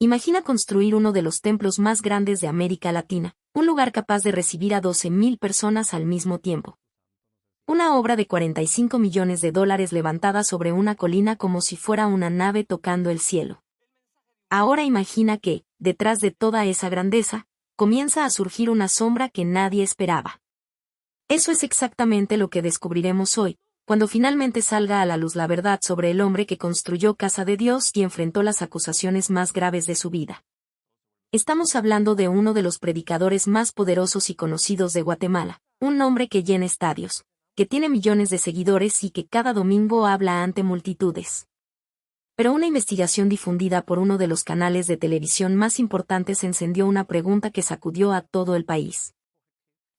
Imagina construir uno de los templos más grandes de América Latina, un lugar capaz de recibir a 12.000 personas al mismo tiempo. Una obra de $45 millones levantada sobre una colina como si fuera una nave tocando el cielo. Ahora imagina que, detrás de toda esa grandeza, comienza a surgir una sombra que nadie esperaba. Eso es exactamente lo que descubriremos hoy, cuando finalmente salga a la luz la verdad sobre el hombre que construyó Casa de Dios y enfrentó las acusaciones más graves de su vida. Estamos hablando de uno de los predicadores más poderosos y conocidos de Guatemala, un hombre que llena estadios, que tiene millones de seguidores y que cada domingo habla ante multitudes. Pero una investigación difundida por uno de los canales de televisión más importantes encendió una pregunta que sacudió a todo el país.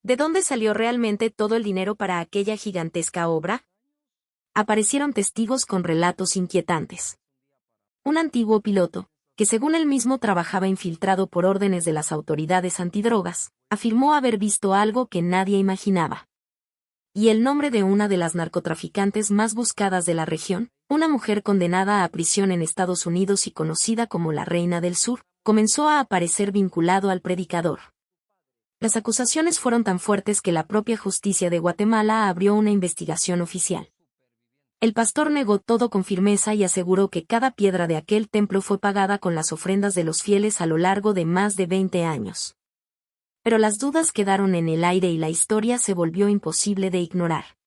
¿De dónde salió realmente todo el dinero para aquella gigantesca obra? Aparecieron testigos con relatos inquietantes. Un antiguo piloto, que según él mismo trabajaba infiltrado por órdenes de las autoridades antidrogas, afirmó haber visto algo que nadie imaginaba. Y el nombre de una de las narcotraficantes más buscadas de la región, una mujer condenada a prisión en Estados Unidos y conocida como la Reina del Sur, comenzó a aparecer vinculado al predicador. Las acusaciones fueron tan fuertes que la propia justicia de Guatemala abrió una investigación oficial. El pastor negó todo con firmeza y aseguró que cada piedra de aquel templo fue pagada con las ofrendas de los fieles a lo largo de más de 20 años. Pero las dudas quedaron en el aire y la historia se volvió imposible de ignorar.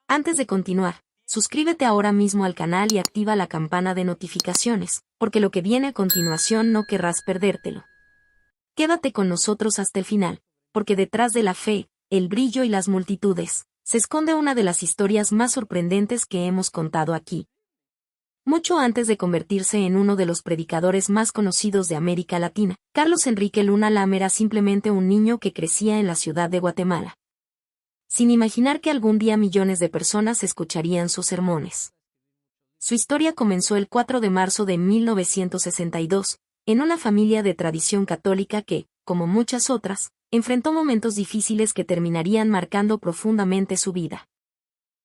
Antes de continuar, suscríbete ahora mismo al canal y activa la campana de notificaciones, porque lo que viene a continuación no querrás perdértelo. Quédate con nosotros hasta el final, porque detrás de la fe, el brillo y las multitudes, se esconde una de las historias más sorprendentes que hemos contado aquí. Mucho antes de convertirse en uno de los predicadores más conocidos de América Latina, Carlos Enrique Luna Lam era simplemente un niño que crecía en la ciudad de Guatemala, sin imaginar que algún día millones de personas escucharían sus sermones. Su historia comenzó el 4 de marzo de 1962, en una familia de tradición católica que, como muchas otras, enfrentó momentos difíciles que terminarían marcando profundamente su vida.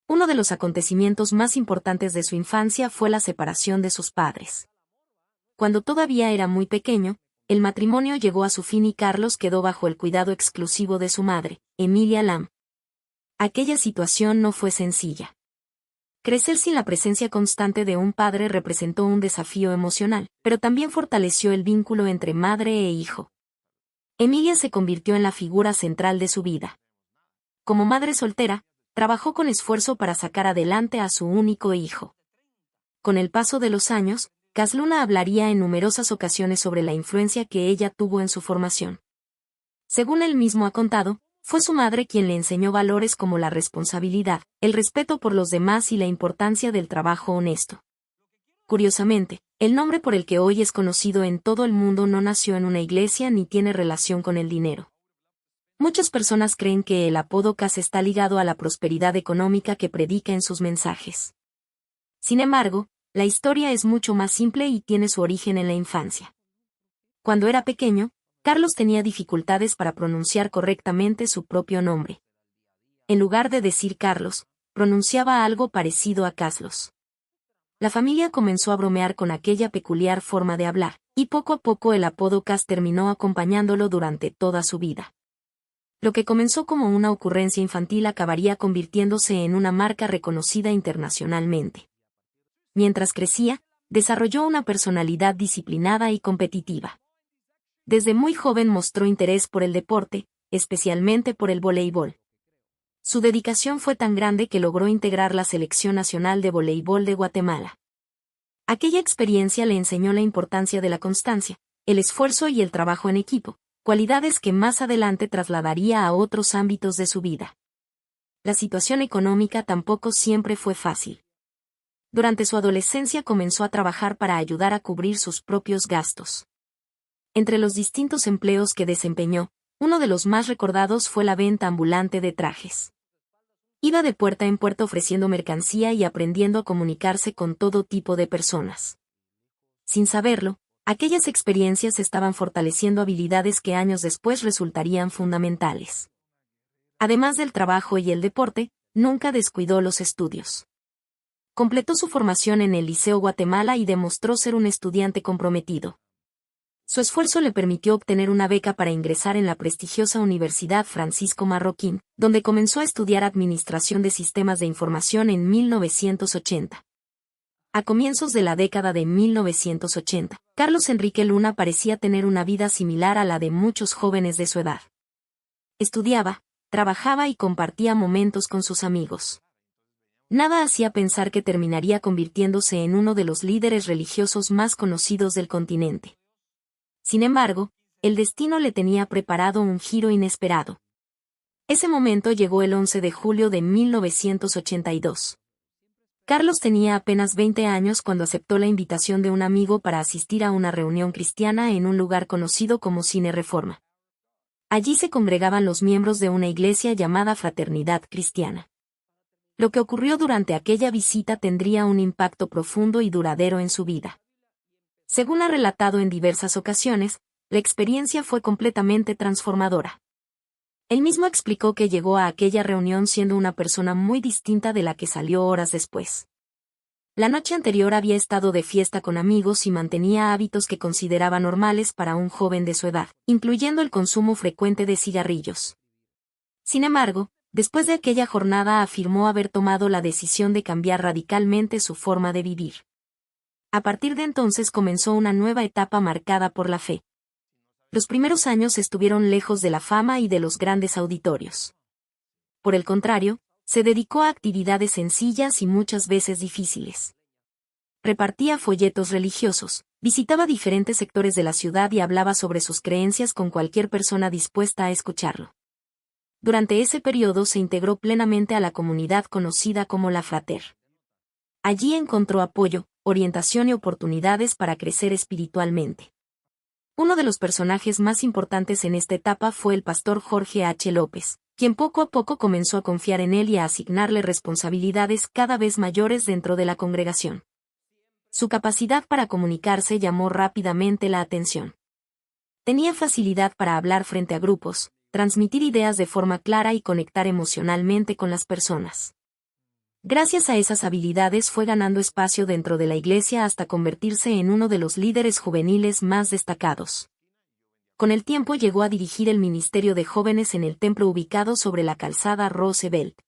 Uno de los acontecimientos más importantes de su infancia fue la separación de sus padres. Cuando todavía era muy pequeño, el matrimonio llegó a su fin y Carlos quedó bajo el cuidado exclusivo de su madre, Emilia Lam. Aquella situación no fue sencilla. Crecer sin la presencia constante de un padre representó un desafío emocional, pero también fortaleció el vínculo entre madre e hijo. Emilia se convirtió en la figura central de su vida. Como madre soltera, trabajó con esfuerzo para sacar adelante a su único hijo. Con el paso de los años, Casluna hablaría en numerosas ocasiones sobre la influencia que ella tuvo en su formación. Según él mismo ha contado, fue su madre quien le enseñó valores como la responsabilidad, el respeto por los demás y la importancia del trabajo honesto. Curiosamente, el nombre por el que hoy es conocido en todo el mundo no nació en una iglesia ni tiene relación con el dinero. Muchas personas creen que el apodo Cas está ligado a la prosperidad económica que predica en sus mensajes. Sin embargo, la historia es mucho más simple y tiene su origen en la infancia. Cuando era pequeño, Carlos tenía dificultades para pronunciar correctamente su propio nombre. En lugar de decir Carlos, pronunciaba algo parecido a Caslos. La familia comenzó a bromear con aquella peculiar forma de hablar, y poco a poco el apodo Cas terminó acompañándolo durante toda su vida. Lo que comenzó como una ocurrencia infantil acabaría convirtiéndose en una marca reconocida internacionalmente. Mientras crecía, desarrolló una personalidad disciplinada y competitiva. Desde muy joven mostró interés por el deporte, especialmente por el voleibol. Su dedicación fue tan grande que logró integrar la Selección Nacional de Voleibol de Guatemala. Aquella experiencia le enseñó la importancia de la constancia, el esfuerzo y el trabajo en equipo, cualidades que más adelante trasladaría a otros ámbitos de su vida. La situación económica tampoco siempre fue fácil. Durante su adolescencia comenzó a trabajar para ayudar a cubrir sus propios gastos. Entre los distintos empleos que desempeñó, uno de los más recordados fue la venta ambulante de trajes. Iba de puerta en puerta ofreciendo mercancía y aprendiendo a comunicarse con todo tipo de personas. Sin saberlo, aquellas experiencias estaban fortaleciendo habilidades que años después resultarían fundamentales. Además del trabajo y el deporte, nunca descuidó los estudios. Completó su formación en el Liceo Guatemala y demostró ser un estudiante comprometido. Su esfuerzo le permitió obtener una beca para ingresar en la prestigiosa Universidad Francisco Marroquín, donde comenzó a estudiar Administración de Sistemas de Información en 1980. A comienzos de la década de 1980, Carlos Enrique Luna parecía tener una vida similar a la de muchos jóvenes de su edad. Estudiaba, trabajaba y compartía momentos con sus amigos. Nada hacía pensar que terminaría convirtiéndose en uno de los líderes religiosos más conocidos del continente. Sin embargo, el destino le tenía preparado un giro inesperado. Ese momento llegó el 11 de julio de 1982. Carlos tenía apenas 20 años cuando aceptó la invitación de un amigo para asistir a una reunión cristiana en un lugar conocido como Cine Reforma. Allí se congregaban los miembros de una iglesia llamada Fraternidad Cristiana. Lo que ocurrió durante aquella visita tendría un impacto profundo y duradero en su vida. Según ha relatado en diversas ocasiones, la experiencia fue completamente transformadora. Él mismo explicó que llegó a aquella reunión siendo una persona muy distinta de la que salió horas después. La noche anterior había estado de fiesta con amigos y mantenía hábitos que consideraba normales para un joven de su edad, incluyendo el consumo frecuente de cigarrillos. Sin embargo, después de aquella jornada afirmó haber tomado la decisión de cambiar radicalmente su forma de vivir. A partir de entonces comenzó una nueva etapa marcada por la fe. Los primeros años estuvieron lejos de la fama y de los grandes auditorios. Por el contrario, se dedicó a actividades sencillas y muchas veces difíciles. Repartía folletos religiosos, visitaba diferentes sectores de la ciudad y hablaba sobre sus creencias con cualquier persona dispuesta a escucharlo. Durante ese periodo se integró plenamente a la comunidad conocida como la Frater. Allí encontró apoyo, orientación y oportunidades para crecer espiritualmente. Uno de los personajes más importantes en esta etapa fue el pastor Jorge H. López, quien poco a poco comenzó a confiar en él y a asignarle responsabilidades cada vez mayores dentro de la congregación. Su capacidad para comunicarse llamó rápidamente la atención. Tenía facilidad para hablar frente a grupos, transmitir ideas de forma clara y conectar emocionalmente con las personas. Gracias a esas habilidades fue ganando espacio dentro de la iglesia hasta convertirse en uno de los líderes juveniles más destacados. Con el tiempo llegó a dirigir el ministerio de jóvenes en el templo ubicado sobre la calzada Roosevelt.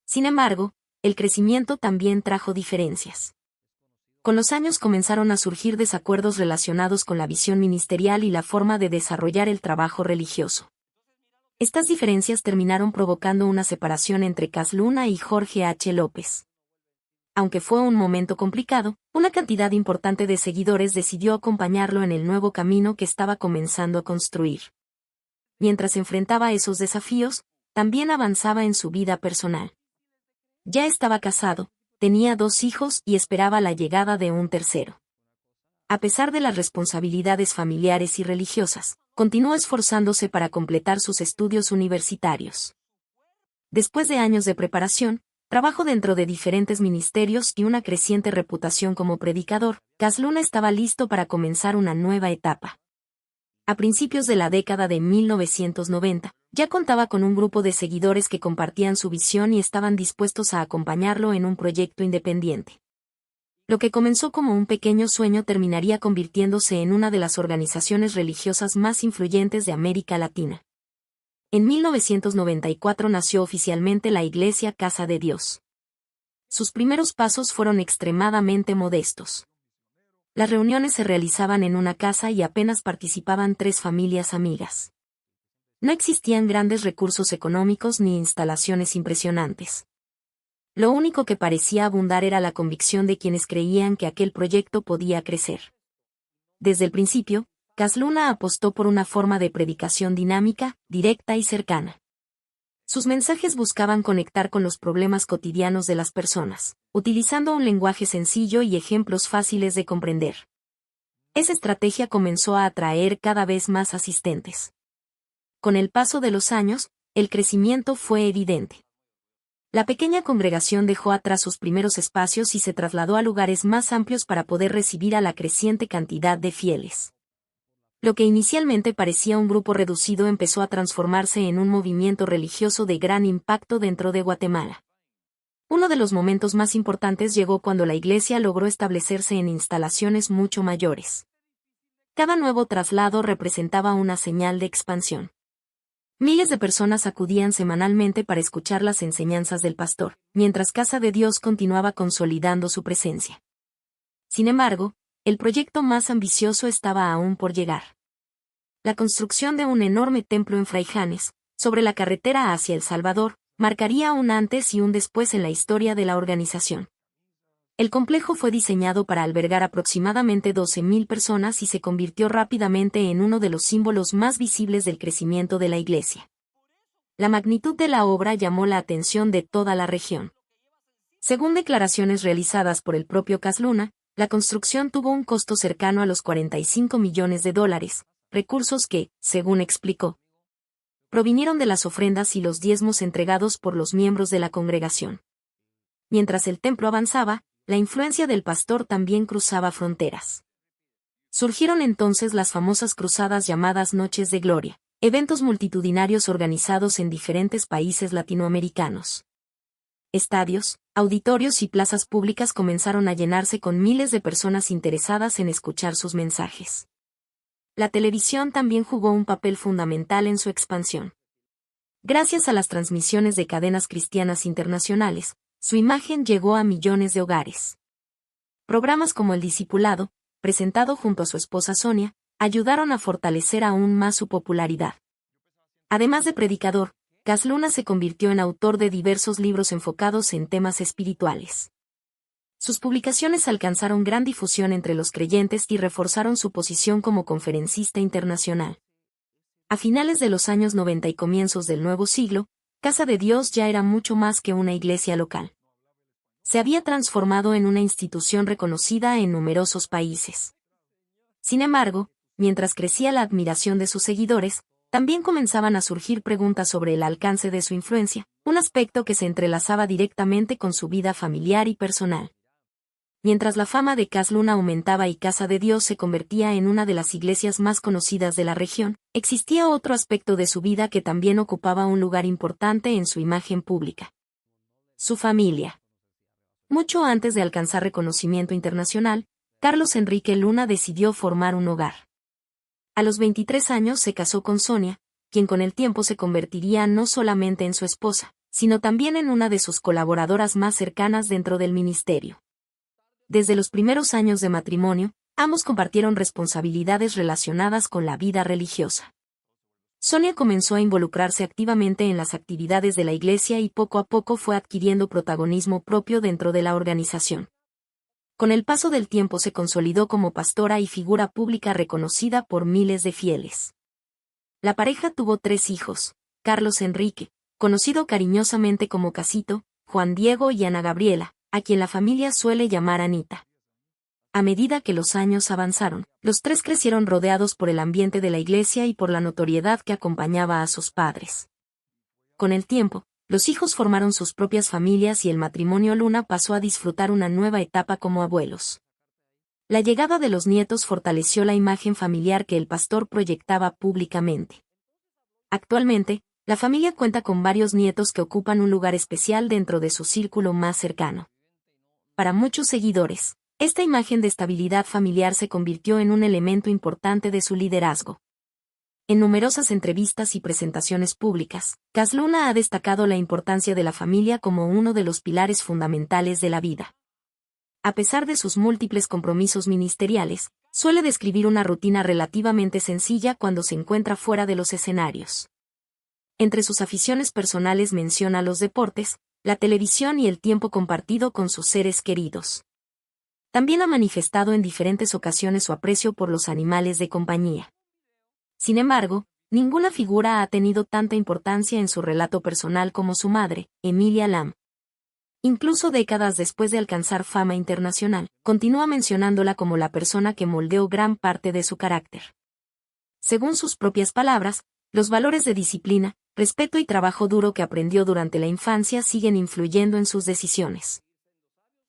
Sin embargo, el crecimiento también trajo diferencias. Con los años comenzaron a surgir desacuerdos relacionados con la visión ministerial y la forma de desarrollar el trabajo religioso. Estas diferencias terminaron provocando una separación entre Cas Luna y Jorge H. López. Aunque fue un momento complicado, una cantidad importante de seguidores decidió acompañarlo en el nuevo camino que estaba comenzando a construir. Mientras enfrentaba esos desafíos, también avanzaba en su vida personal. Ya estaba casado, tenía 2 hijos y esperaba la llegada de un tercero. A pesar de las responsabilidades familiares y religiosas, continuó esforzándose para completar sus estudios universitarios. Después de años de preparación, trabajo dentro de diferentes ministerios y una creciente reputación como predicador, Cas Luna estaba listo para comenzar una nueva etapa. A principios de la década de 1990, ya contaba con un grupo de seguidores que compartían su visión y estaban dispuestos a acompañarlo en un proyecto independiente. Lo que comenzó como un pequeño sueño terminaría convirtiéndose en una de las organizaciones religiosas más influyentes de América Latina. En 1994 nació oficialmente la Iglesia Casa de Dios. Sus primeros pasos fueron extremadamente modestos. Las reuniones se realizaban en una casa y apenas participaban 3 familias amigas. No existían grandes recursos económicos ni instalaciones impresionantes. Lo único que parecía abundar era la convicción de quienes creían que aquel proyecto podía crecer. Desde el principio, Cas Luna apostó por una forma de predicación dinámica, directa y cercana. Sus mensajes buscaban conectar con los problemas cotidianos de las personas, utilizando un lenguaje sencillo y ejemplos fáciles de comprender. Esa estrategia comenzó a atraer cada vez más asistentes. Con el paso de los años, el crecimiento fue evidente. La pequeña congregación dejó atrás sus primeros espacios y se trasladó a lugares más amplios para poder recibir a la creciente cantidad de fieles. Lo que inicialmente parecía un grupo reducido empezó a transformarse en un movimiento religioso de gran impacto dentro de Guatemala. Uno de los momentos más importantes llegó cuando la iglesia logró establecerse en instalaciones mucho mayores. Cada nuevo traslado representaba una señal de expansión. Miles de personas acudían semanalmente para escuchar las enseñanzas del pastor, mientras Casa de Dios continuaba consolidando su presencia. Sin embargo, el proyecto más ambicioso estaba aún por llegar. La construcción de un enorme templo en Fraijanes, sobre la carretera hacia El Salvador, marcaría un antes y un después en la historia de la organización. El complejo fue diseñado para albergar aproximadamente 12,000 personas y se convirtió rápidamente en uno de los símbolos más visibles del crecimiento de la iglesia. La magnitud de la obra llamó la atención de toda la región. Según declaraciones realizadas por el propio Casluna, la construcción tuvo un costo cercano a los $45 millones, recursos que, según explicó, provinieron de las ofrendas y los diezmos entregados por los miembros de la congregación. Mientras el templo avanzaba, la influencia del pastor también cruzaba fronteras. Surgieron entonces las famosas cruzadas llamadas Noches de Gloria, eventos multitudinarios organizados en diferentes países latinoamericanos. Estadios, auditorios y plazas públicas comenzaron a llenarse con miles de personas interesadas en escuchar sus mensajes. La televisión también jugó un papel fundamental en su expansión. Gracias a las transmisiones de cadenas cristianas internacionales, su imagen llegó a millones de hogares. Programas como El Discipulado, presentado junto a su esposa Sonia, ayudaron a fortalecer aún más su popularidad. Además de predicador, Casluna se convirtió en autor de diversos libros enfocados en temas espirituales. Sus publicaciones alcanzaron gran difusión entre los creyentes y reforzaron su posición como conferencista internacional. A finales de los años 90 y comienzos del nuevo siglo, Casa de Dios ya era mucho más que una iglesia local. Se había transformado en una institución reconocida en numerosos países. Sin embargo, mientras crecía la admiración de sus seguidores, también comenzaban a surgir preguntas sobre el alcance de su influencia, un aspecto que se entrelazaba directamente con su vida familiar y personal. Mientras la fama de Casluna aumentaba y Casa de Dios se convertía en una de las iglesias más conocidas de la región, existía otro aspecto de su vida que también ocupaba un lugar importante en su imagen pública. Su familia. Mucho antes de alcanzar reconocimiento internacional, Carlos Enrique Luna decidió formar un hogar. A los 23 años se casó con Sonia, quien con el tiempo se convertiría no solamente en su esposa, sino también en una de sus colaboradoras más cercanas dentro del ministerio. Desde los primeros años de matrimonio, ambos compartieron responsabilidades relacionadas con la vida religiosa. Sonia comenzó a involucrarse activamente en las actividades de la iglesia y poco a poco fue adquiriendo protagonismo propio dentro de la organización. Con el paso del tiempo se consolidó como pastora y figura pública reconocida por miles de fieles. La pareja tuvo 3 hijos: Carlos Enrique, conocido cariñosamente como Casito, Juan Diego y Ana Gabriela, a quien la familia suele llamar Anita. A medida que los años avanzaron, los 3 crecieron rodeados por el ambiente de la iglesia y por la notoriedad que acompañaba a sus padres. Con el tiempo, los hijos formaron sus propias familias y el matrimonio Luna pasó a disfrutar una nueva etapa como abuelos. La llegada de los nietos fortaleció la imagen familiar que el pastor proyectaba públicamente. Actualmente, la familia cuenta con varios nietos que ocupan un lugar especial dentro de su círculo más cercano. Para muchos seguidores, esta imagen de estabilidad familiar se convirtió en un elemento importante de su liderazgo. En numerosas entrevistas y presentaciones públicas, Casluna ha destacado la importancia de la familia como uno de los pilares fundamentales de la vida. A pesar de sus múltiples compromisos ministeriales, suele describir una rutina relativamente sencilla cuando se encuentra fuera de los escenarios. Entre sus aficiones personales menciona los deportes, la televisión y el tiempo compartido con sus seres queridos. También ha manifestado en diferentes ocasiones su aprecio por los animales de compañía. Sin embargo, ninguna figura ha tenido tanta importancia en su relato personal como su madre, Emilia Lam. Incluso décadas después de alcanzar fama internacional, continúa mencionándola como la persona que moldeó gran parte de su carácter. Según sus propias palabras, los valores de disciplina, respeto y trabajo duro que aprendió durante la infancia siguen influyendo en sus decisiones.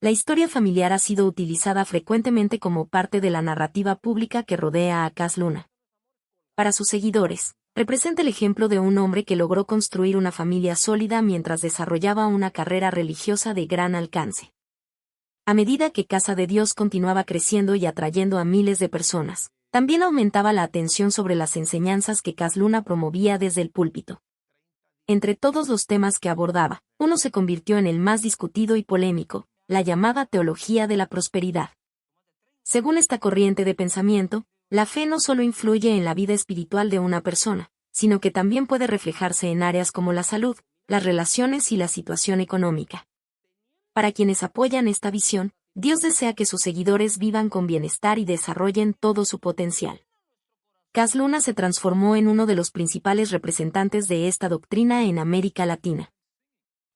La historia familiar ha sido utilizada frecuentemente como parte de la narrativa pública que rodea a Casluna. Para sus seguidores, representa el ejemplo de un hombre que logró construir una familia sólida mientras desarrollaba una carrera religiosa de gran alcance. A medida que Casa de Dios continuaba creciendo y atrayendo a miles de personas, también aumentaba la atención sobre las enseñanzas que Cas Luna promovía desde el púlpito. Entre todos los temas que abordaba, uno se convirtió en el más discutido y polémico, la llamada teología de la prosperidad. Según esta corriente de pensamiento, la fe no solo influye en la vida espiritual de una persona, sino que también puede reflejarse en áreas como la salud, las relaciones y la situación económica. Para quienes apoyan esta visión, Dios desea que sus seguidores vivan con bienestar y desarrollen todo su potencial. Cas Luna se transformó en uno de los principales representantes de esta doctrina en América Latina.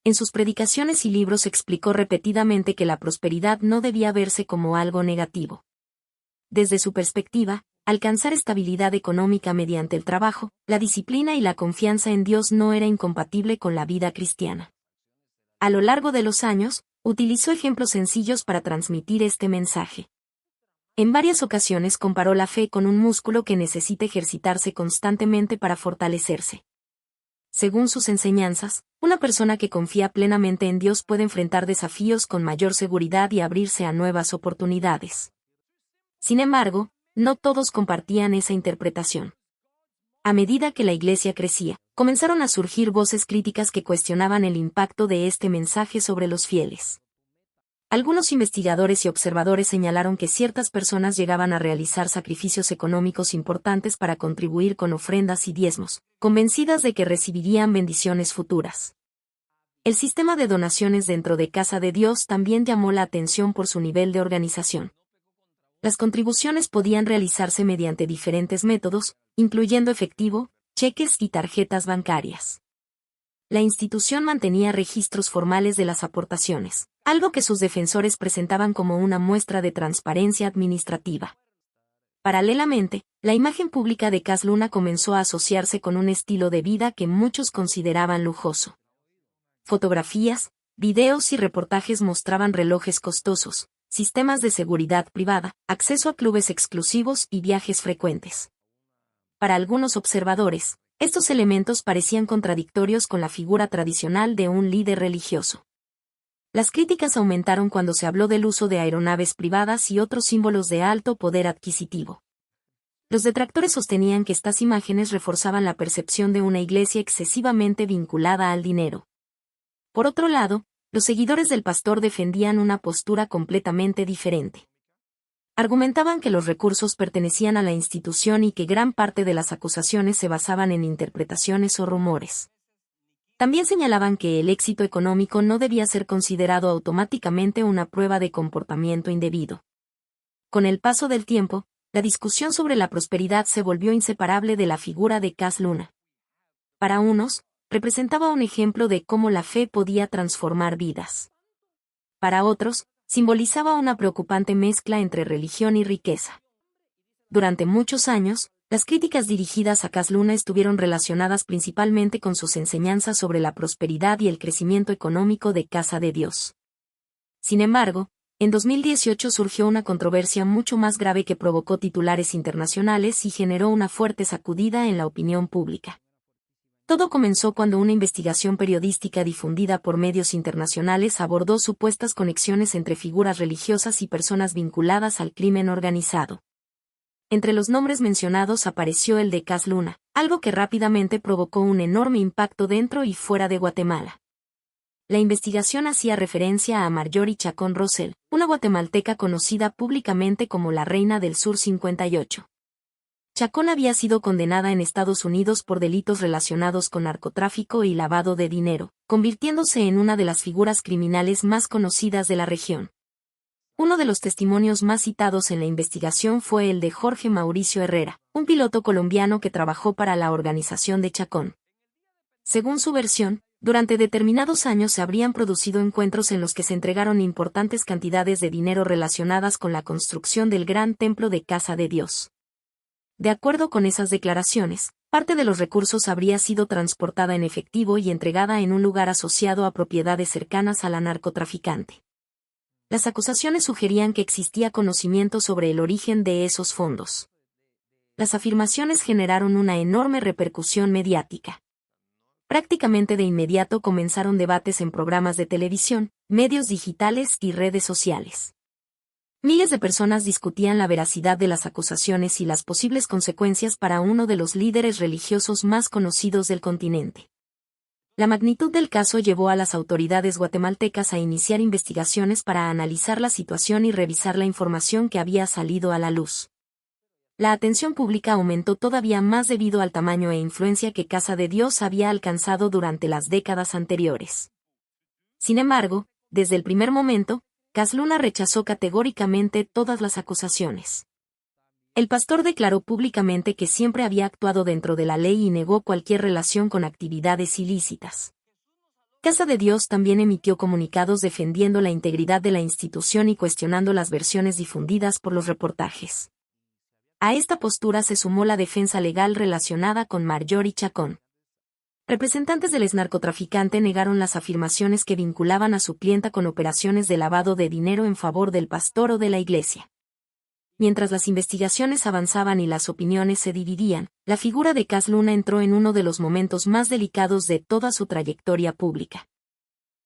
En sus predicaciones y libros explicó repetidamente que la prosperidad no debía verse como algo negativo. Desde su perspectiva, alcanzar estabilidad económica mediante el trabajo, la disciplina y la confianza en Dios no era incompatible con la vida cristiana. A lo largo de los años, utilizó ejemplos sencillos para transmitir este mensaje. En varias ocasiones comparó la fe con un músculo que necesita ejercitarse constantemente para fortalecerse. Según sus enseñanzas, una persona que confía plenamente en Dios puede enfrentar desafíos con mayor seguridad y abrirse a nuevas oportunidades. Sin embargo, no todos compartían esa interpretación. A medida que la Iglesia crecía, comenzaron a surgir voces críticas que cuestionaban el impacto de este mensaje sobre los fieles. Algunos investigadores y observadores señalaron que ciertas personas llegaban a realizar sacrificios económicos importantes para contribuir con ofrendas y diezmos, convencidas de que recibirían bendiciones futuras. El sistema de donaciones dentro de Casa de Dios también llamó la atención por su nivel de organización. Las contribuciones podían realizarse mediante diferentes métodos, incluyendo efectivo, cheques y tarjetas bancarias. La institución mantenía registros formales de las aportaciones, algo que sus defensores presentaban como una muestra de transparencia administrativa. Paralelamente, la imagen pública de Cas Luna comenzó a asociarse con un estilo de vida que muchos consideraban lujoso. Fotografías, videos y reportajes mostraban relojes costosos, sistemas de seguridad privada, acceso a clubes exclusivos y viajes frecuentes. Para algunos observadores, estos elementos parecían contradictorios con la figura tradicional de un líder religioso. Las críticas aumentaron cuando se habló del uso de aeronaves privadas y otros símbolos de alto poder adquisitivo. Los detractores sostenían que estas imágenes reforzaban la percepción de una iglesia excesivamente vinculada al dinero. Por otro lado, los seguidores del pastor defendían una postura completamente diferente. Argumentaban que los recursos pertenecían a la institución y que gran parte de las acusaciones se basaban en interpretaciones o rumores. También señalaban que el éxito económico no debía ser considerado automáticamente una prueba de comportamiento indebido. Con el paso del tiempo, la discusión sobre la prosperidad se volvió inseparable de la figura de Cas Luna. Para unos, representaba un ejemplo de cómo la fe podía transformar vidas. Para otros, simbolizaba una preocupante mezcla entre religión y riqueza. Durante muchos años, las críticas dirigidas a Cas Luna estuvieron relacionadas principalmente con sus enseñanzas sobre la prosperidad y el crecimiento económico de Casa de Dios. Sin embargo, en 2018 surgió una controversia mucho más grave que provocó titulares internacionales y generó una fuerte sacudida en la opinión pública. Todo comenzó cuando una investigación periodística difundida por medios internacionales abordó supuestas conexiones entre figuras religiosas y personas vinculadas al crimen organizado. Entre los nombres mencionados apareció el de Cas Luna, algo que rápidamente provocó un enorme impacto dentro y fuera de Guatemala. La investigación hacía referencia a Marjorie Chacón Rosell, una guatemalteca conocida públicamente como la Reina del Sur 58. Chacón había sido condenada en Estados Unidos por delitos relacionados con narcotráfico y lavado de dinero, convirtiéndose en una de las figuras criminales más conocidas de la región. Uno de los testimonios más citados en la investigación fue el de Jorge Mauricio Herrera, un piloto colombiano que trabajó para la organización de Chacón. Según su versión, durante determinados años se habrían producido encuentros en los que se entregaron importantes cantidades de dinero relacionadas con la construcción del gran templo de Casa de Dios. De acuerdo con esas declaraciones, parte de los recursos habría sido transportada en efectivo y entregada en un lugar asociado a propiedades cercanas a la narcotraficante. Las acusaciones sugerían que existía conocimiento sobre el origen de esos fondos. Las afirmaciones generaron una enorme repercusión mediática. Prácticamente de inmediato comenzaron debates en programas de televisión, medios digitales y redes sociales. Miles de personas discutían la veracidad de las acusaciones y las posibles consecuencias para uno de los líderes religiosos más conocidos del continente. La magnitud del caso llevó a las autoridades guatemaltecas a iniciar investigaciones para analizar la situación y revisar la información que había salido a la luz. La atención pública aumentó todavía más debido al tamaño e influencia que Casa de Dios había alcanzado durante las décadas anteriores. Sin embargo, desde el primer momento, Cas Luna rechazó categóricamente todas las acusaciones. El pastor declaró públicamente que siempre había actuado dentro de la ley y negó cualquier relación con actividades ilícitas. Casa de Dios también emitió comunicados defendiendo la integridad de la institución y cuestionando las versiones difundidas por los reportajes. A esta postura se sumó la defensa legal relacionada con Marjorie Chacón. Representantes del exnarcotraficante negaron las afirmaciones que vinculaban a su clienta con operaciones de lavado de dinero en favor del pastor o de la iglesia. Mientras las investigaciones avanzaban y las opiniones se dividían, la figura de Cas Luna entró en uno de los momentos más delicados de toda su trayectoria pública.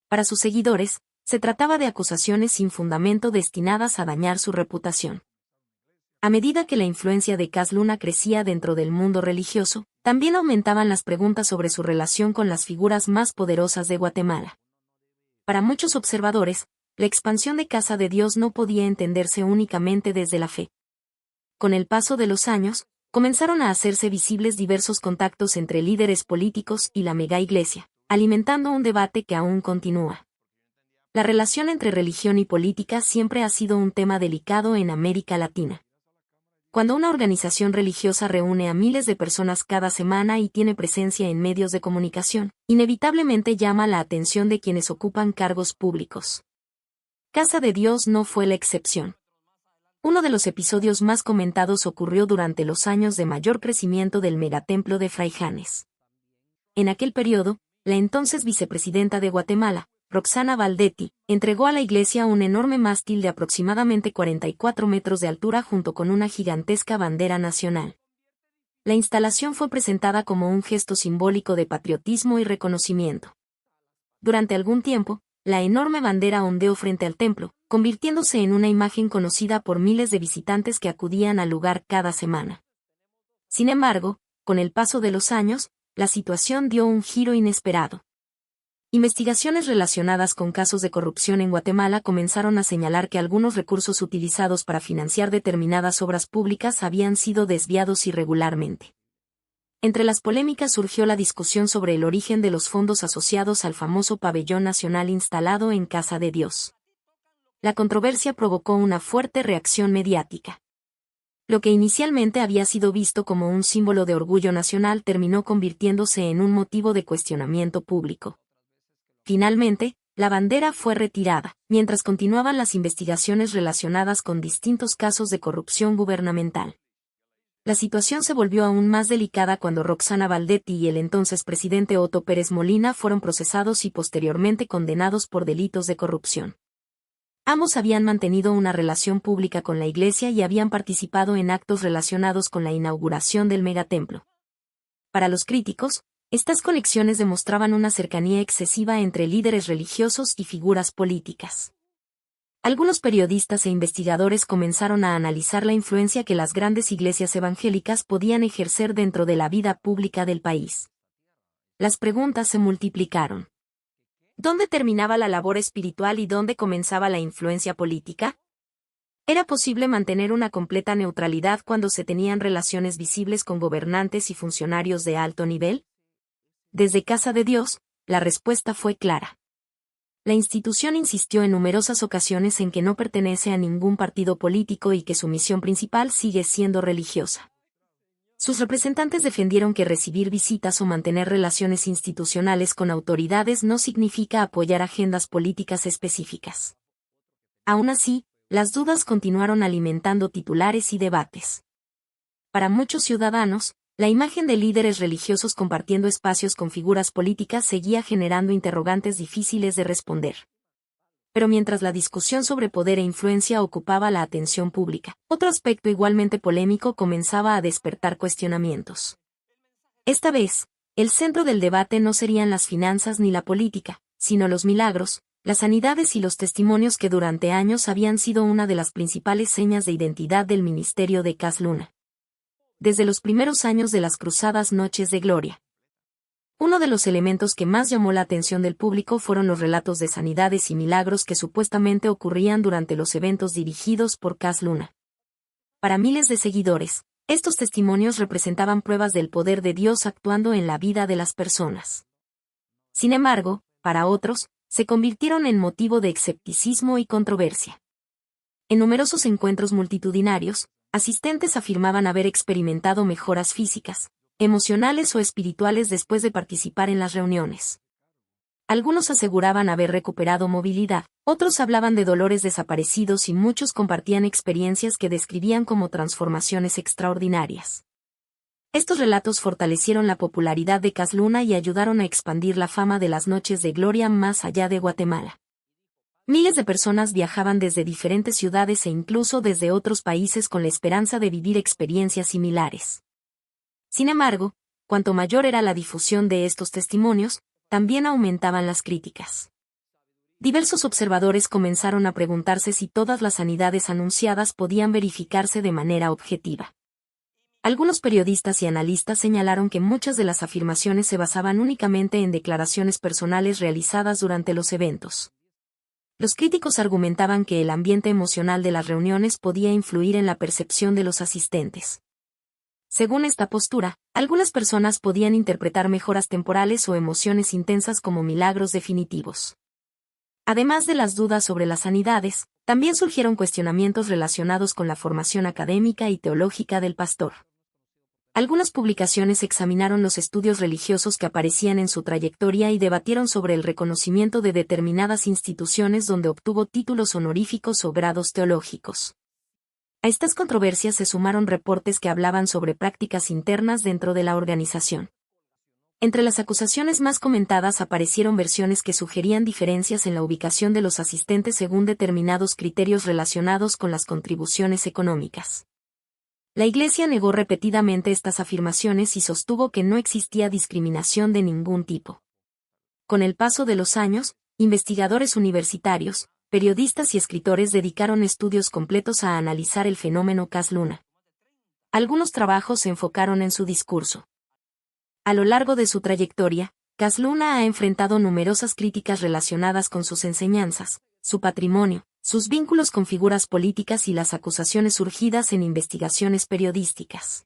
Para sus seguidores, se trataba de acusaciones sin fundamento destinadas a dañar su reputación. A medida que la influencia de Cas Luna crecía dentro del mundo religioso, también aumentaban las preguntas sobre su relación con las figuras más poderosas de Guatemala. Para muchos observadores, la expansión de Casa de Dios no podía entenderse únicamente desde la fe. Con el paso de los años, comenzaron a hacerse visibles diversos contactos entre líderes políticos y la mega iglesia, alimentando un debate que aún continúa. La relación entre religión y política siempre ha sido un tema delicado en América Latina. Cuando una organización religiosa reúne a miles de personas cada semana y tiene presencia en medios de comunicación, inevitablemente llama la atención de quienes ocupan cargos públicos. Casa de Dios no fue la excepción. Uno de los episodios más comentados ocurrió durante los años de mayor crecimiento del megatemplo de Fraijanes. En aquel periodo, la entonces vicepresidenta de Guatemala, Roxana Valdetti, entregó a la iglesia un enorme mástil de aproximadamente 44 metros de altura junto con una gigantesca bandera nacional. La instalación fue presentada como un gesto simbólico de patriotismo y reconocimiento. Durante algún tiempo, la enorme bandera ondeó frente al templo, convirtiéndose en una imagen conocida por miles de visitantes que acudían al lugar cada semana. Sin embargo, con el paso de los años, la situación dio un giro inesperado. Investigaciones relacionadas con casos de corrupción en Guatemala comenzaron a señalar que algunos recursos utilizados para financiar determinadas obras públicas habían sido desviados irregularmente. Entre las polémicas surgió la discusión sobre el origen de los fondos asociados al famoso pabellón nacional instalado en Casa de Dios. La controversia provocó una fuerte reacción mediática. Lo que inicialmente había sido visto como un símbolo de orgullo nacional terminó convirtiéndose en un motivo de cuestionamiento público. Finalmente, la bandera fue retirada, mientras continuaban las investigaciones relacionadas con distintos casos de corrupción gubernamental. La situación se volvió aún más delicada cuando Roxana Valdetti y el entonces presidente Otto Pérez Molina fueron procesados y posteriormente condenados por delitos de corrupción. Ambos habían mantenido una relación pública con la iglesia y habían participado en actos relacionados con la inauguración del megatemplo. Para los críticos, estas conexiones demostraban una cercanía excesiva entre líderes religiosos y figuras políticas. Algunos periodistas e investigadores comenzaron a analizar la influencia que las grandes iglesias evangélicas podían ejercer dentro de la vida pública del país. Las preguntas se multiplicaron. ¿Dónde terminaba la labor espiritual y dónde comenzaba la influencia política? ¿Era posible mantener una completa neutralidad cuando se tenían relaciones visibles con gobernantes y funcionarios de alto nivel? Desde Casa de Dios, la respuesta fue clara. La institución insistió en numerosas ocasiones en que no pertenece a ningún partido político y que su misión principal sigue siendo religiosa. Sus representantes defendieron que recibir visitas o mantener relaciones institucionales con autoridades no significa apoyar agendas políticas específicas. Aún así, las dudas continuaron alimentando titulares y debates. Para muchos ciudadanos, la imagen de líderes religiosos compartiendo espacios con figuras políticas seguía generando interrogantes difíciles de responder. Pero mientras la discusión sobre poder e influencia ocupaba la atención pública, otro aspecto igualmente polémico comenzaba a despertar cuestionamientos. Esta vez, el centro del debate no serían las finanzas ni la política, sino los milagros, Las sanidades y los testimonios que durante años habían sido una de las principales señas de identidad del ministerio de Cas Luna. Desde los primeros años de las cruzadas Noches de Gloria. Uno de los elementos que más llamó la atención del público fueron los relatos de sanidades y milagros que supuestamente ocurrían durante los eventos dirigidos por Cas Luna. Para miles de seguidores, estos testimonios representaban pruebas del poder de Dios actuando en la vida de las personas. Sin embargo, para otros, se convirtieron en motivo de escepticismo y controversia. En numerosos encuentros multitudinarios, asistentes afirmaban haber experimentado mejoras físicas, emocionales o espirituales después de participar en las reuniones. Algunos aseguraban haber recuperado movilidad, otros hablaban de dolores desaparecidos y muchos compartían experiencias que describían como transformaciones extraordinarias. Estos relatos fortalecieron la popularidad de Cas Luna y ayudaron a expandir la fama de las Noches de Gloria más allá de Guatemala. Miles de personas viajaban desde diferentes ciudades e incluso desde otros países con la esperanza de vivir experiencias similares. Sin embargo, cuanto mayor era la difusión de estos testimonios, también aumentaban las críticas. Diversos observadores comenzaron a preguntarse si todas las sanidades anunciadas podían verificarse de manera objetiva. Algunos periodistas y analistas señalaron que muchas de las afirmaciones se basaban únicamente en declaraciones personales realizadas durante los eventos. Los críticos argumentaban que el ambiente emocional de las reuniones podía influir en la percepción de los asistentes. Según esta postura, algunas personas podían interpretar mejoras temporales o emociones intensas como milagros definitivos. Además de las dudas sobre las sanidades, también surgieron cuestionamientos relacionados con la formación académica y teológica del pastor. Algunas publicaciones examinaron los estudios religiosos que aparecían en su trayectoria y debatieron sobre el reconocimiento de determinadas instituciones donde obtuvo títulos honoríficos o grados teológicos. A estas controversias se sumaron reportes que hablaban sobre prácticas internas dentro de la organización. Entre las acusaciones más comentadas aparecieron versiones que sugerían diferencias en la ubicación de los asistentes según determinados criterios relacionados con las contribuciones económicas. La Iglesia negó repetidamente estas afirmaciones y sostuvo que no existía discriminación de ningún tipo. Con el paso de los años, investigadores universitarios, periodistas y escritores dedicaron estudios completos a analizar el fenómeno Cas Luna. Algunos trabajos se enfocaron en su discurso. A lo largo de su trayectoria, Cas Luna ha enfrentado numerosas críticas relacionadas con sus enseñanzas, su patrimonio, sus vínculos con figuras políticas y las acusaciones surgidas en investigaciones periodísticas.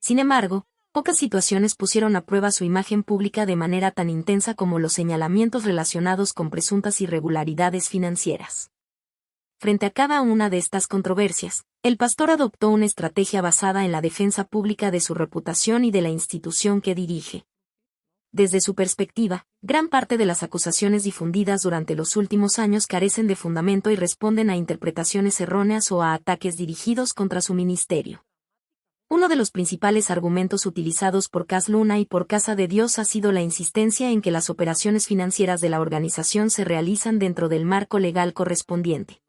Sin embargo, pocas situaciones pusieron a prueba su imagen pública de manera tan intensa como los señalamientos relacionados con presuntas irregularidades financieras. Frente a cada una de estas controversias, el pastor adoptó una estrategia basada en la defensa pública de su reputación y de la institución que dirige. Desde su perspectiva, gran parte de las acusaciones difundidas durante los últimos años carecen de fundamento y responden a interpretaciones erróneas o a ataques dirigidos contra su ministerio. Uno de los principales argumentos utilizados por Cas Luna y por Casa de Dios ha sido la insistencia en que las operaciones financieras de la organización se realizan dentro del marco legal correspondiente.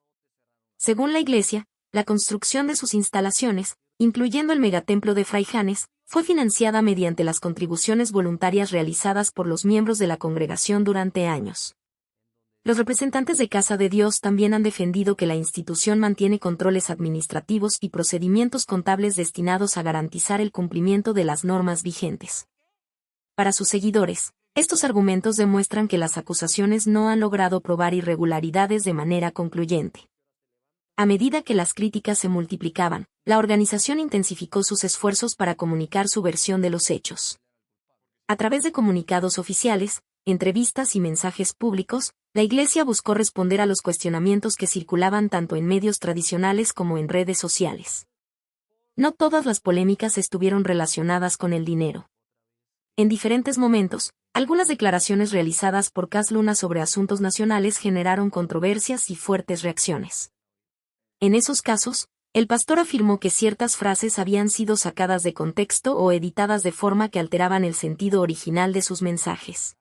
Según la Iglesia, la construcción de sus instalaciones, incluyendo el megatemplo de Fraijanes, fue financiada mediante las contribuciones voluntarias realizadas por los miembros de la congregación durante años. Los representantes de Casa de Dios también han defendido que la institución mantiene controles administrativos y procedimientos contables destinados a garantizar el cumplimiento de las normas vigentes. Para sus seguidores, estos argumentos demuestran que las acusaciones no han logrado probar irregularidades de manera concluyente. A medida que las críticas se multiplicaban, la organización intensificó sus esfuerzos para comunicar su versión de los hechos. A través de comunicados oficiales, entrevistas y mensajes públicos, la Iglesia buscó responder a los cuestionamientos que circulaban tanto en medios tradicionales como en redes sociales. No todas las polémicas estuvieron relacionadas con el dinero. En diferentes momentos, algunas declaraciones realizadas por Cas Luna sobre asuntos nacionales generaron controversias y fuertes reacciones. En esos casos, el pastor afirmó que ciertas frases habían sido sacadas de contexto o editadas de forma que alteraban el sentido original de sus mensajes.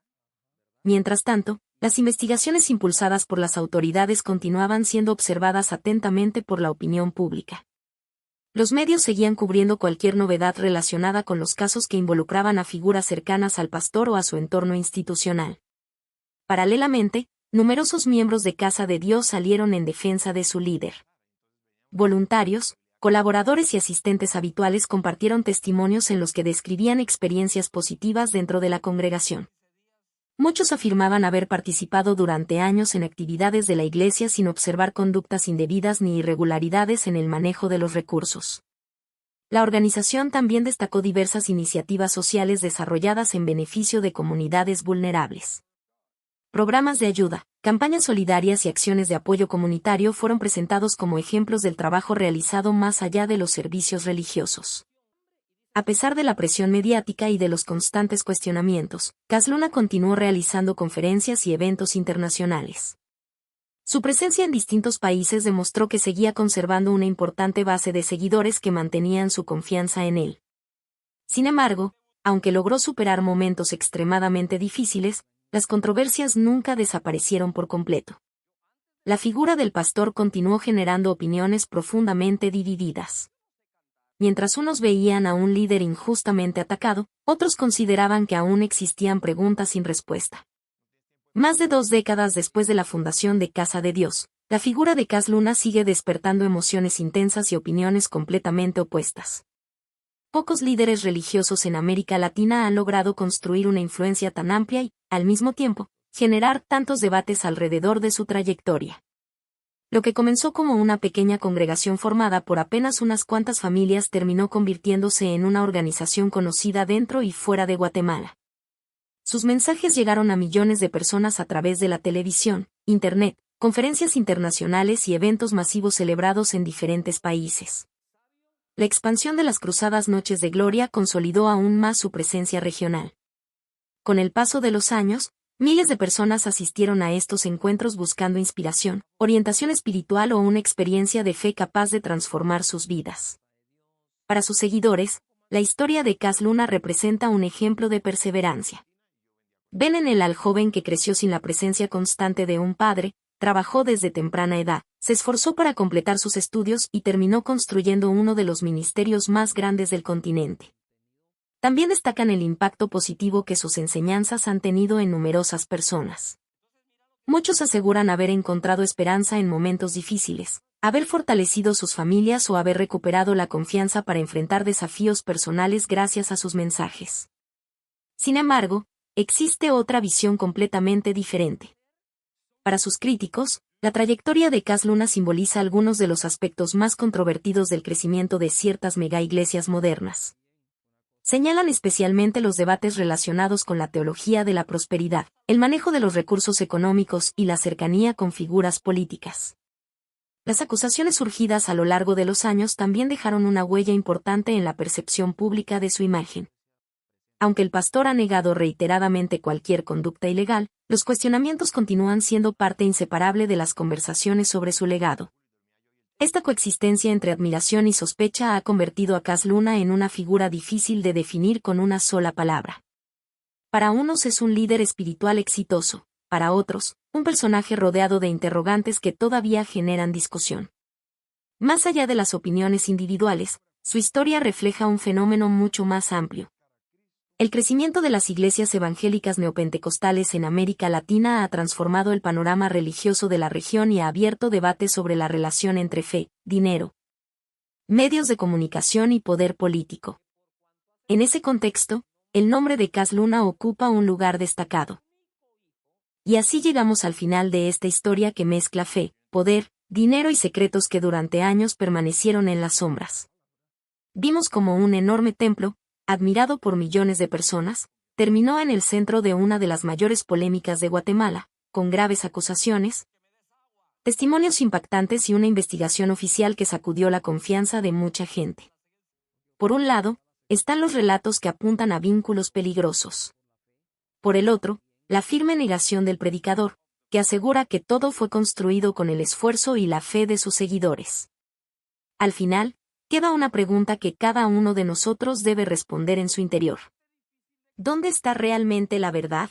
Mientras tanto, las investigaciones impulsadas por las autoridades continuaban siendo observadas atentamente por la opinión pública. Los medios seguían cubriendo cualquier novedad relacionada con los casos que involucraban a figuras cercanas al pastor o a su entorno institucional. Paralelamente, numerosos miembros de Casa de Dios salieron en defensa de su líder. Voluntarios, colaboradores y asistentes habituales compartieron testimonios en los que describían experiencias positivas dentro de la congregación. Muchos afirmaban haber participado durante años en actividades de la iglesia sin observar conductas indebidas ni irregularidades en el manejo de los recursos. La organización también destacó diversas iniciativas sociales desarrolladas en beneficio de comunidades vulnerables. Programas de ayuda, campañas solidarias y acciones de apoyo comunitario fueron presentados como ejemplos del trabajo realizado más allá de los servicios religiosos. A pesar de la presión mediática y de los constantes cuestionamientos, Cas Luna continuó realizando conferencias y eventos internacionales. Su presencia en distintos países demostró que seguía conservando una importante base de seguidores que mantenían su confianza en él. Sin embargo, aunque logró superar momentos extremadamente difíciles, las controversias nunca desaparecieron por completo. La figura del pastor continuó generando opiniones profundamente divididas. Mientras unos veían a un líder injustamente atacado, otros consideraban que aún existían preguntas sin respuesta. Más de 2 décadas después de la fundación de Casa de Dios, la figura de Cas Luna sigue despertando emociones intensas y opiniones completamente opuestas. Pocos líderes religiosos en América Latina han logrado construir una influencia tan amplia y, al mismo tiempo, generar tantos debates alrededor de su trayectoria. Lo que comenzó como una pequeña congregación formada por apenas unas cuantas familias terminó convirtiéndose en una organización conocida dentro y fuera de Guatemala. Sus mensajes llegaron a millones de personas a través de la televisión, internet, conferencias internacionales y eventos masivos celebrados en diferentes países. La expansión de las Cruzadas Noches de Gloria consolidó aún más su presencia regional. Con el paso de los años, miles de personas asistieron a estos encuentros buscando inspiración, orientación espiritual o una experiencia de fe capaz de transformar sus vidas. Para sus seguidores, la historia de Cas Luna representa un ejemplo de perseverancia. Ven en él al joven que creció sin la presencia constante de un padre, trabajó desde temprana edad, se esforzó para completar sus estudios y terminó construyendo uno de los ministerios más grandes del continente. También destacan el impacto positivo que sus enseñanzas han tenido en numerosas personas. Muchos aseguran haber encontrado esperanza en momentos difíciles, haber fortalecido sus familias o haber recuperado la confianza para enfrentar desafíos personales gracias a sus mensajes. Sin embargo, existe otra visión completamente diferente. Para sus críticos, la trayectoria de Cas Luna simboliza algunos de los aspectos más controvertidos del crecimiento de ciertas megaiglesias modernas. Señalan especialmente los debates relacionados con la teología de la prosperidad, el manejo de los recursos económicos y la cercanía con figuras políticas. Las acusaciones surgidas a lo largo de los años también dejaron una huella importante en la percepción pública de su imagen. Aunque el pastor ha negado reiteradamente cualquier conducta ilegal, los cuestionamientos continúan siendo parte inseparable de las conversaciones sobre su legado. Esta coexistencia entre admiración y sospecha ha convertido a Cas Luna en una figura difícil de definir con una sola palabra. Para unos es un líder espiritual exitoso, para otros, un personaje rodeado de interrogantes que todavía generan discusión. Más allá de las opiniones individuales, su historia refleja un fenómeno mucho más amplio. El crecimiento de las iglesias evangélicas neopentecostales en América Latina ha transformado el panorama religioso de la región y ha abierto debates sobre la relación entre fe, dinero, medios de comunicación y poder político. En ese contexto, el nombre de Cas Luna ocupa un lugar destacado. Y así llegamos al final de esta historia que mezcla fe, poder, dinero y secretos que durante años permanecieron en las sombras. Vimos como un enorme templo, admirado por millones de personas, terminó en el centro de una de las mayores polémicas de Guatemala, con graves acusaciones, testimonios impactantes y una investigación oficial que sacudió la confianza de mucha gente. Por un lado, están los relatos que apuntan a vínculos peligrosos. Por el otro, la firme negación del predicador, que asegura que todo fue construido con el esfuerzo y la fe de sus seguidores. Al final, queda una pregunta que cada uno de nosotros debe responder en su interior. ¿Dónde está realmente la verdad?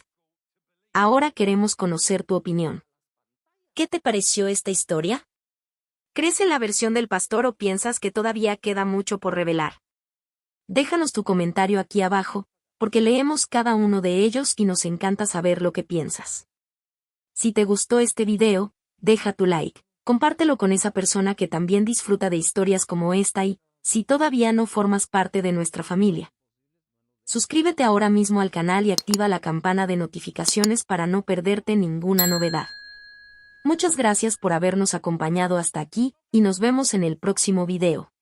Ahora queremos conocer tu opinión. ¿Qué te pareció esta historia? ¿Crees en la versión del pastor o piensas que todavía queda mucho por revelar? Déjanos tu comentario aquí abajo, porque leemos cada uno de ellos y nos encanta saber lo que piensas. Si te gustó este video, deja tu like, compártelo con esa persona que también disfruta de historias como esta y, si todavía no formas parte de nuestra familia, suscríbete ahora mismo al canal y activa la campana de notificaciones para no perderte ninguna novedad. Muchas gracias por habernos acompañado hasta aquí, y nos vemos en el próximo video.